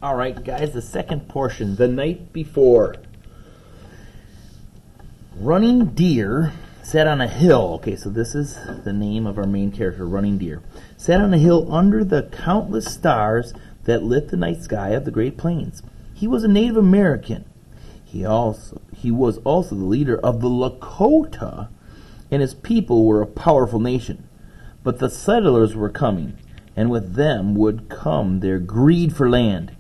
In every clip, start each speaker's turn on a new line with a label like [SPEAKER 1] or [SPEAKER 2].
[SPEAKER 1] All right, guys, the second portion, the night before. Running Deer sat on a hill. Okay, so this is the name of our main character, Running Deer. Sat on a hill under the countless stars that lit the night sky of the Great Plains. He was a Native American. He was also the leader of the Lakota, and his people were a powerful nation. But the settlers were coming, and with them would come their greed for land.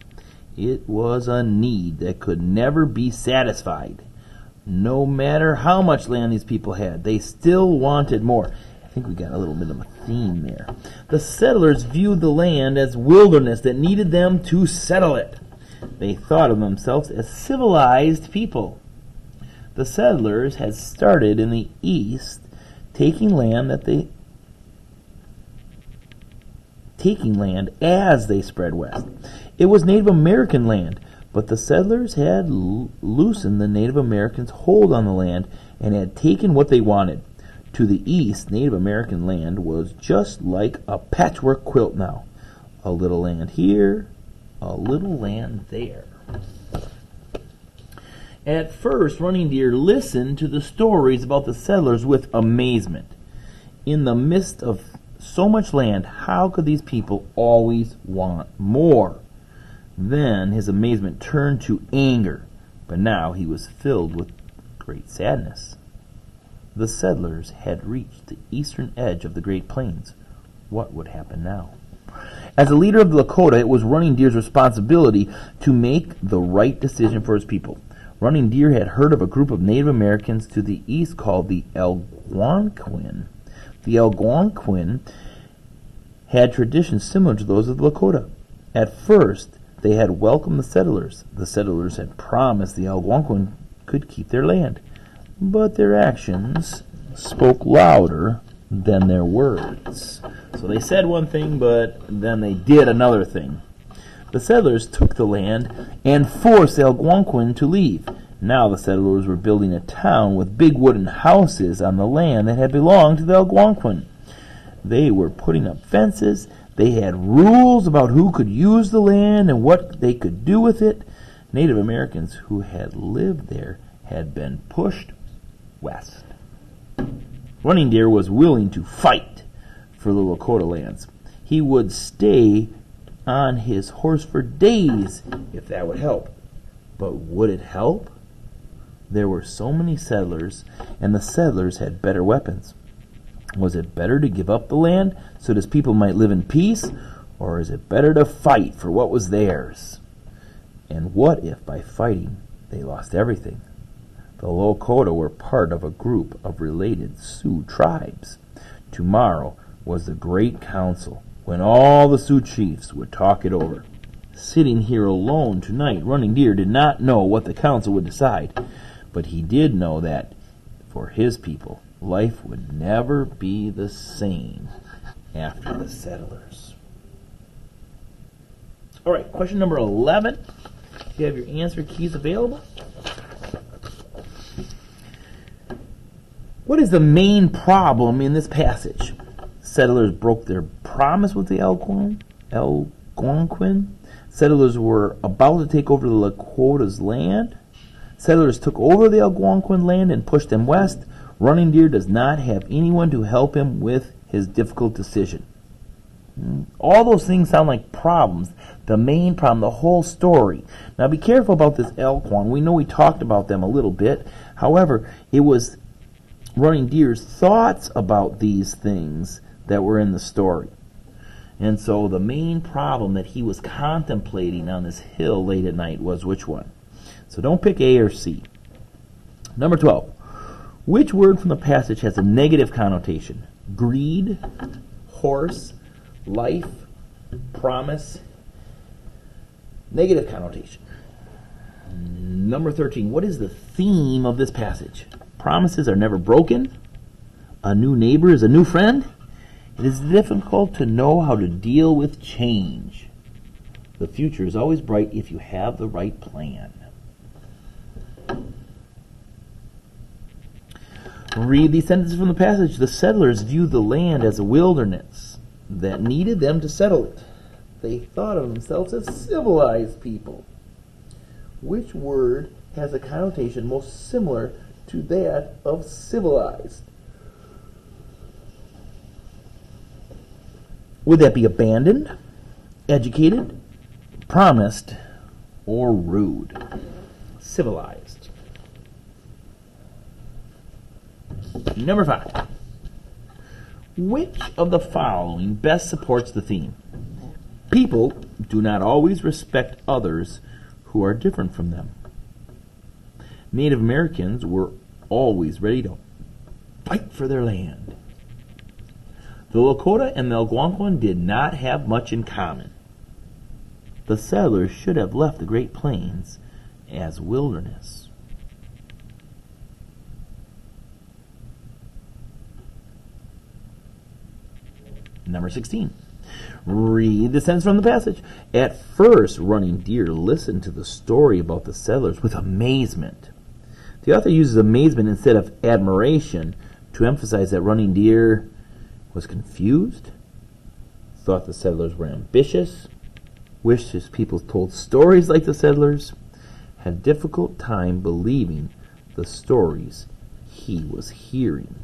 [SPEAKER 1] It was a need that could never be satisfied. No matter how much land these people had, they still wanted more. I think we got a little bit of a theme there. The settlers viewed the land as wilderness that needed them to settle it. They thought of themselves as civilized people. The settlers had started in the east, taking land as they spread west. It was Native American land, but the settlers had loosened the Native Americans' hold on the land and had taken what they wanted. To the east, Native American land was just like a patchwork quilt now. A little land here, a little land there. At first, Running Deer listened to the stories about the settlers with amazement. In the midst of so much land, how could these people always want more? Then his amazement turned to anger, but now he was filled with great sadness. The settlers had reached the eastern edge of the Great Plains. What would happen now? As a leader of the Lakota, it was Running Deer's responsibility to make the right decision for his people. Running Deer had heard of a group of Native Americans to the east called the Algonquin. The Algonquin had traditions similar to those of the Lakota. At first, they had welcomed the settlers. The settlers had promised the Algonquin could keep their land, but their actions spoke louder than their words. So they said one thing, but then they did another thing. The settlers took the land and forced the Algonquin to leave. Now the settlers were building a town with big wooden houses on the land that had belonged to the Algonquin. They were putting up fences. They had rules about who could use the land and what they could do with it. Native Americans who had lived there had been pushed west. Running Deer was willing to fight for the Lakota lands. He would stay on his horse for days if that would help. But would it help? There were so many settlers, and the settlers had better weapons. Was it better to give up the land so his people might live in peace, or is it better to fight for what was theirs? And what if by fighting they lost everything? The Lakota were part of a group of related Sioux tribes. Tomorrow was the great council, when all the Sioux chiefs would talk it over. Sitting here alone tonight, Running Deer did not know what the council would decide, but he did know that, for his people, life would never be the same after the settlers. All right, question number 11. You have your answer keys available. What is the main problem in this passage? Settlers broke their promise with the Algonquin. Settlers were about to take over the Lakota's land. Settlers took over the Algonquin land and pushed them west. Running Deer does not have anyone to help him with his difficult decision. All those things sound like problems. The main problem, the whole story. Now be careful about this Algonquin. We know we talked about them a little bit. However, it was Running Deer's thoughts about these things that were in the story. And so the main problem that he was contemplating on this hill late at night was which one? So don't pick A or C. Number 12. Which word from the passage has a negative connotation? Greed, horse, life, promise. Negative connotation. Number 13. What is the theme of this passage? Promises are never broken. A new neighbor is a new friend. It is difficult to know how to deal with change. The future is always bright if you have the right plan. Read these sentences from the passage. The settlers viewed the land as a wilderness that needed them to settle it. They thought of themselves as civilized people. Which word has a connotation most similar to that of civilized? Would that be abandoned, educated, promised, or rude? Civilized. Number 5. Which of the following best supports the theme? People do not always respect others who are different from them. Native Americans were always ready to fight for their land. The Lakota and the Algonquin did not have much in common. The settlers should have left the Great Plains as wilderness. Number 16. Read the sentence from the passage. At first, Running Deer listened to the story about the settlers with amazement. The author uses amazement instead of admiration to emphasize that Running Deer was confused, thought the settlers were ambitious, wished his people told stories like the settlers, had a difficult time believing the stories he was hearing.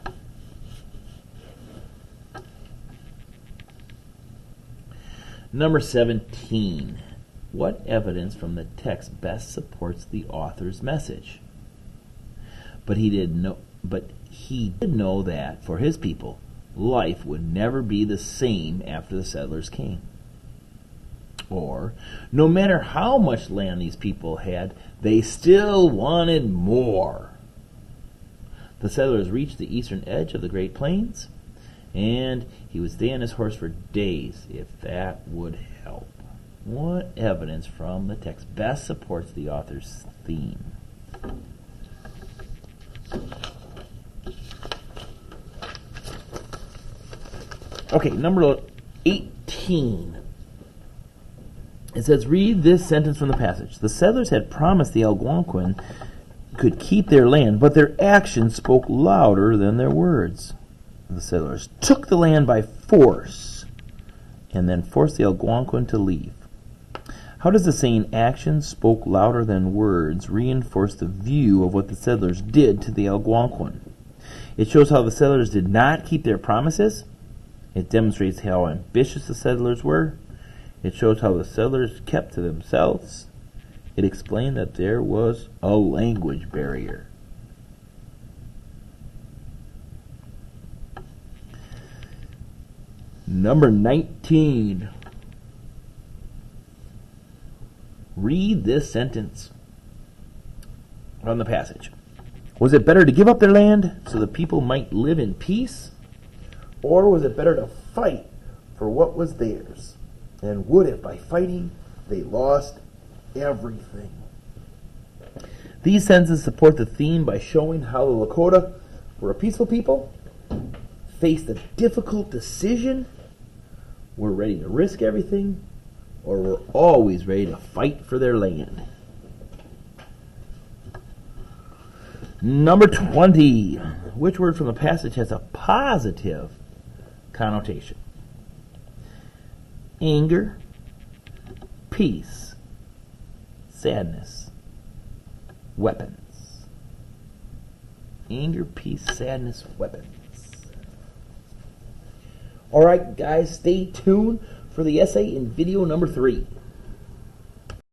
[SPEAKER 1] Number 17. What evidence from the text best supports the author's message? But he did know that for his people, life would never be the same after the settlers came. Or, no matter how much land these people had, they still wanted more. The settlers reached the eastern edge of the Great Plains, and he would stay on his horse for days, if that would help. What evidence from the text best supports the author's theme? Okay, number 18. It says, read this sentence from the passage. The settlers had promised the Algonquin could keep their land, but their actions spoke louder than their words. The settlers took the land by force and then forced the Algonquin to leave. How does the saying, actions spoke louder than words, reinforce the view of what the settlers did to the Algonquin? It shows how the settlers did not keep their promises. It demonstrates how ambitious the settlers were. It shows how the settlers kept to themselves. It explained that there was a language barrier. Number 19. Read this sentence from the passage. Was it better to give up their land so the people might live in peace? Or was it better to fight for what was theirs? And would if by fighting they lost everything? These sentences support the theme by showing how the Lakota were a peaceful people, faced a difficult decision, were ready to risk everything, or were always ready to fight for their land. Number 20. Which word from the passage has a positive connotation? Anger, peace, sadness, weapons. Anger, peace, sadness, weapons. Alright guys, stay tuned for the essay in video number 3.